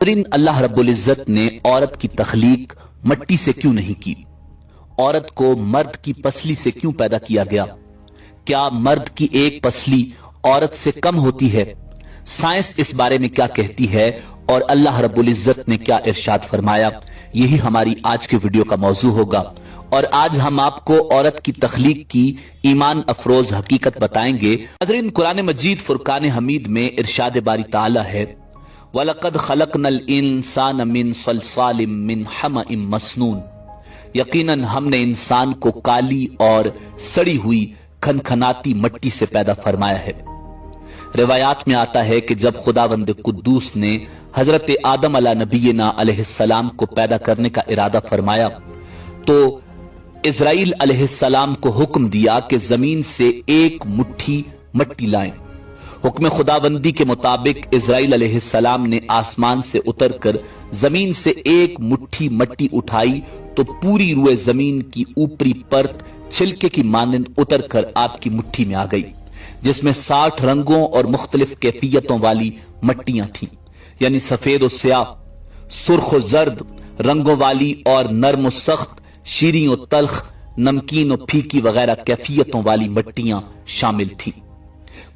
اللہ रब्बुल इज्जत ने औरत की तख्लीक मट्टी से क्यों नहीं की? औरत को मर्द की पसली से क्यों पैदा किया गया? क्या मर्द की एक पसली औरत से कम होती है? साइंस इस बारे में क्या कहती है और अल्लाह रब्बुल इज्जत ने क्या इरशाद फरमाया? यही हमारी आज के वीडियो का मौजू होगा और आज हम आपको औरत की तख्लीक की ईमान अफरोज हकीकत बताएंगे। नाज़रीन, कुरान मजीद फुरकान हमीद में इरशाद बारी ताला है, वलक़द खलक़नल इंसान मिन सलसालिम मिन हमइम मसनून, यकीनन हमने इंसान को काली और सड़ी हुई खनखनाती मट्टी से पैदा फरमाया है। रिवायात में आता है कि जब खुदावंद कुद्दूस ने हजरत आदम अला नबीना अलैहिस्सलाम को पैदा करने का इरादा फरमाया तो इज़राइल अलैहिस्सलाम को हुक्म दिया कि जमीन से एक मुट्ठी मट्टी लाएं। हुक्म खुदाबंदी के मुताबिक इज़राइल अलैहिस्सलाम ने आसमान से उतरकर जमीन से एक मुट्ठी मट्टी उठाई तो पूरी रुए जमीन की ऊपरी परत छिलके की मानंद उतरकर आपकी मुट्ठी में आ गई, जिसमें 60 रंगों और मुख्तलिफ कैफियतों वाली मट्टियां थीं, यानी सफेद और स्याह, सुर्ख और जर्द रंगों वाली और नर्म और सख्त, शीरीं और तल्ख, नमकीन और फीकी वगैरह कैफियतों वाली मट्टियां शामिल थीं।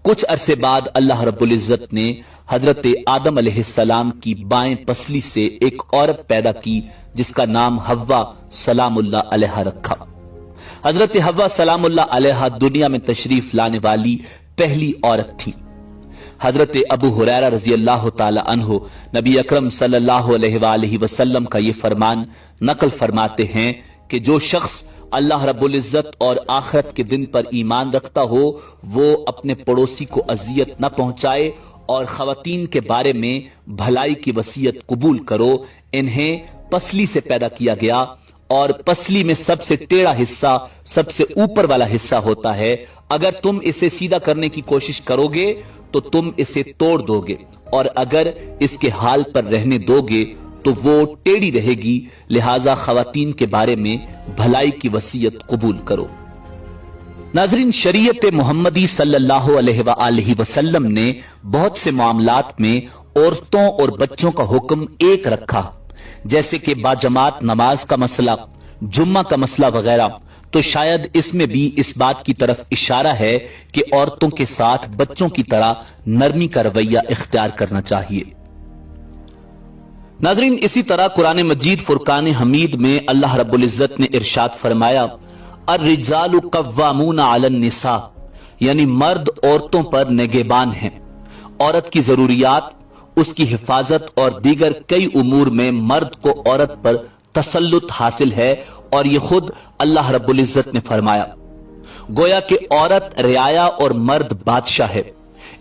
कुछ अरसे बाद अल्लाह रब्बुल इज्जत ने हजरत आदम अलैहिस्सलाम की बाएं पसली से एक औरत पैदा की जिसका नाम हव्वा सलामुल्लाह अलैहा रखा। हजरत हव्वा सलामुल्लाह अलैहा दुनिया में तशरीफ लाने वाली पहली औरत थी। हजरत अबू हुरैरा रजी अल्लाह ताला अन्हु नबी अकरम सल्लल्लाहु अलैहि वसल्लम का ये फरमान नकल फरमाते हैं कि जो शख्स अल्लाह रब्बुल इज्जत और आखिरत के दिन पर ईमान रखता हो वो अपने पड़ोसी को अजियत न पहुंचाए और खवातीन के बारे में भलाई की वसीयत कबूल करो। इन्हें पसली से पैदा किया गया और पसली में सबसे टेढ़ा हिस्सा सबसे ऊपर वाला हिस्सा होता है। अगर तुम इसे सीधा करने की कोशिश करोगे तो तुम इसे तोड़ दोगे और अगर इसके हाल पर रहने दोगे तो वो टेढ़ी रहेगी। लिहाजा खवातीन के बारे में भलाई की वसीयत कबूल करो। नाज़रीन, शरीयत मोहम्मदी सल्लल्लाहु अलैहि वसल्लम ने बहुत से मामलात में औरतों और बच्चों का हुक्म एक रखा, जैसे कि बाजमात नमाज का मसला, जुम्मा का मसला वगैरह। तो शायद इसमें भी इस बात की तरफ इशारा है कि औरतों के साथ बच्चों की तरह नरमी का रवैया इख्तियार करना चाहिए। नाज़रीन, इसी तरह कुरान मजीद फुरकान हमीद में अल्लाह रब्बुल इज्जत ने इरशाद फरमाया, अर्रिजालु कव्वामूना अलन निसा, यानी मर्द औरतों पर निगहबान हैं। औरत की जरूरियात, उसकी हिफाजत और दीगर कई उमूर में मर्द को औरत पर तसल्लुत हासिल है और ये खुद अल्लाह रब्बुल इज्जत ने फरमाया। गोया कि औरत रियाया और मर्द बादशाह है,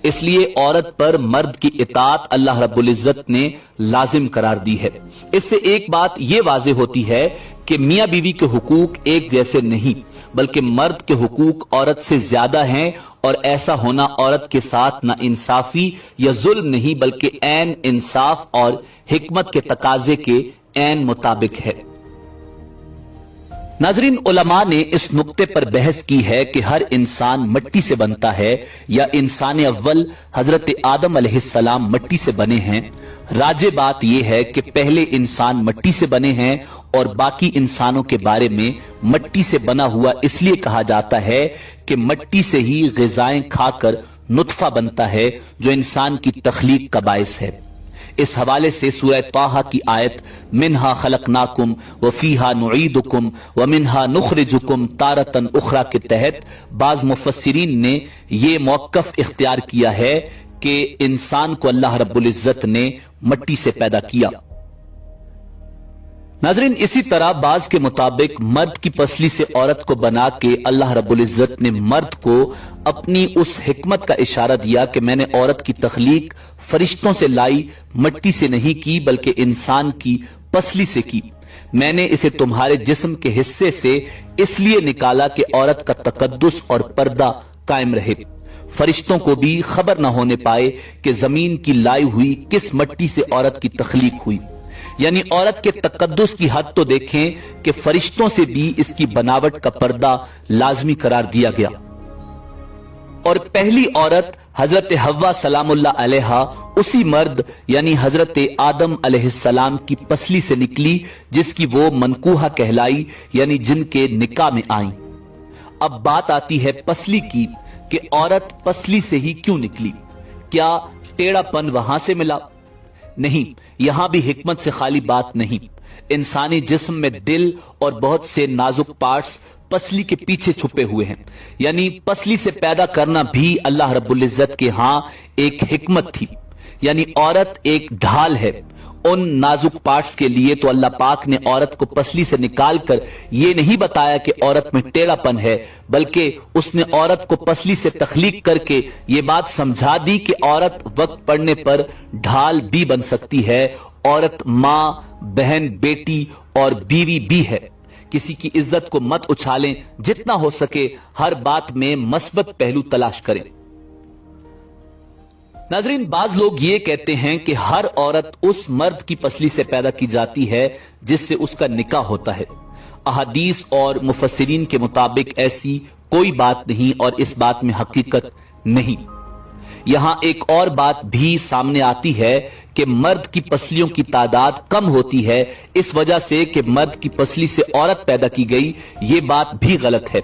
इसलिए औरत पर मर्द की इताअत अल्लाह रब्बुल इज्जत ने लाजिम करार दी है। इससे एक बात यह वाज़ेह होती है कि मियां बीवी के हुकूक एक जैसे नहीं, बल्कि मर्द के हुकूक औरत से ज्यादा हैं और ऐसा होना औरत के साथ ना इंसाफी या जुल्म नहीं बल्कि ऐन इंसाफ और हिकमत के तकाजे के ऐन मुताबिक है। नाज़रीन, उलमा ने इस नुक्ते पर बहस की है कि हर इंसान मट्टी से बनता है या इंसान अव्वल हजरत आदम अलैहिस्सलाम मट्टी से बने हैं। राजे बात यह है कि पहले इंसान मट्टी से बने हैं और बाकी इंसानों के बारे में मट्टी से बना हुआ इसलिए कहा जाता है कि मट्टी से ही ग़िज़ाएं खाकर नुत्फा बनता है जो इंसान की तख्लीक का बाइस है। इस हवाले से सूरह ताहा की आयत मिन्हा खलकनाकुम व फीहा नुईदुकुम व मिन्हा नुखरिजुकुम तारतन उखरा के तहत बाज मुफस्सिरीन ने यह मौक़िफ़ इख्तियार किया है कि इंसान को अल्लाह रब्बुल इज्जत ने मट्टी से पैदा किया। नाज़रीन, इसी तरह बाज के मुताबिक मर्द की पसली से औरत को बना के अल्लाह रब्बुल इज्जत ने मर्द को अपनी उस हिकमत का इशारा दिया कि मैंने औरत की तख्लीक फरिश्तों से लाई, मट्टी से नहीं की बल्कि इंसान की पसली से की। मैंने इसे तुम्हारे जिस्म के हिस्से से इसलिए निकाला कि औरत का तकद्दुस और पर्दा कायम रहे, फरिश्तों को भी खबर न होने पाए कि जमीन की लाई हुई किस मट्टी से औरत की तख्लीक हुई। यानी औरत के तकद्दुस की हद तो देखें कि फरिश्तों से भी इसकी बनावट का पर्दा लाजमी करार दिया गया। और पहली औरत हजरत हव्वा सलामुल्लाह अलैहा उसी मर्द यानी हजरत आदम अलैहिस्सलाम की पसली से निकली जिसकी वो मनकूहा कहलाई, यानी जिनके निकाह में आई। अब बात आती है पसली की कि औरत पसली से ही क्यों निकली? क्या टेढ़ापन वहां से मिला? नहीं, यहां भी हिकमत से खाली बात नहीं। इंसानी जिस्म में दिल और बहुत से नाजुक पार्ट्स पसली के पीछे छुपे हुए हैं, यानी पसली से पैदा करना भी अल्लाह रब्बुल इज्जत के हां एक हिकमत थी। यानी औरत एक ढाल है उन नाजुक पार्ट्स के लिए। तो अल्लाह पाक ने औरत को पसली से निकालकर यह नहीं बताया कि औरत में टेढ़ापन है, बल्कि उसने औरत को पसली से तख्लीक करके यह बात समझा दी कि औरत वक्त पड़ने पर ढाल भी बन सकती है। औरत मां, बहन, बेटी और बीवी भी है। किसी की इज्जत को मत उछालें, जितना हो सके हर बात में मस्बत पहलू तलाश करें। नाजरीन, बाज लोग ये कहते हैं कि हर औरत उस मर्द की पसली से पैदा की जाती है जिससे उसका निकाह होता है। अहादीस और मुफस्सिरीन के मुताबिक ऐसी कोई बात नहीं और इस बात में हकीकत नहीं। यहां एक और बात भी सामने आती है कि मर्द की पसलियों की तादाद कम होती है इस वजह से कि मर्द की पसली से औरत पैदा की गई। ये बात भी गलत है।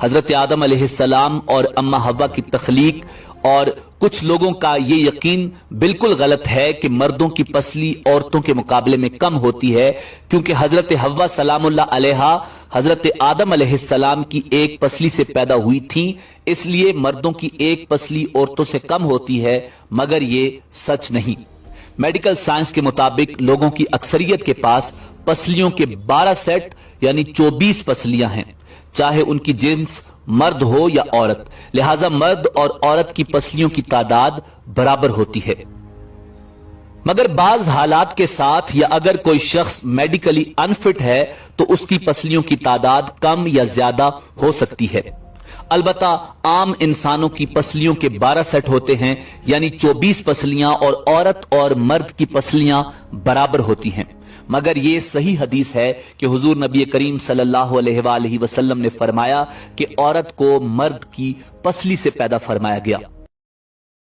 हजरत आदम अलैहिस्सलाम और अम्मा हव्वा की तख्लीक और कुछ लोगों का ये यकीन बिल्कुल गलत है कि मर्दों की पसली औरतों के मुकाबले में कम होती है, क्योंकि हजरत हव्वा सलामुल्लाह अलैहा हजरत आदम अलैहिस्सलाम की एक पसली से पैदा हुई थी, इसलिए मर्दों की एक पसली औरतों से कम होती है, मगर ये सच नहीं। मेडिकल साइंस के मुताबिक लोगों की अक्सरियत के पास पसलियों के 12 सेट यानी 24 पसलियां हैं, चाहे उनकी जिन्स मर्द हो या औरत। लिहाजा मर्द और औरत की पसलियों की तादाद बराबर होती है। मगर बाज हालात के साथ या अगर कोई शख्स मेडिकली अनफिट है तो उसकी पसलियों की तादाद कम या ज्यादा हो सकती है। अलबत्ता आम इंसानों की पसलियों के 12 सेट होते हैं, यानी 24 पसलियां, और औरत और मर्द की पसलियां बराबर होती हैं। मगर यह सही हदीस है कि हुजूर नबी करीम सल्लल्लाहु अलैहि वसल्लम ने फरमाया कि औरत को मर्द की पसली से पैदा फरमाया गया।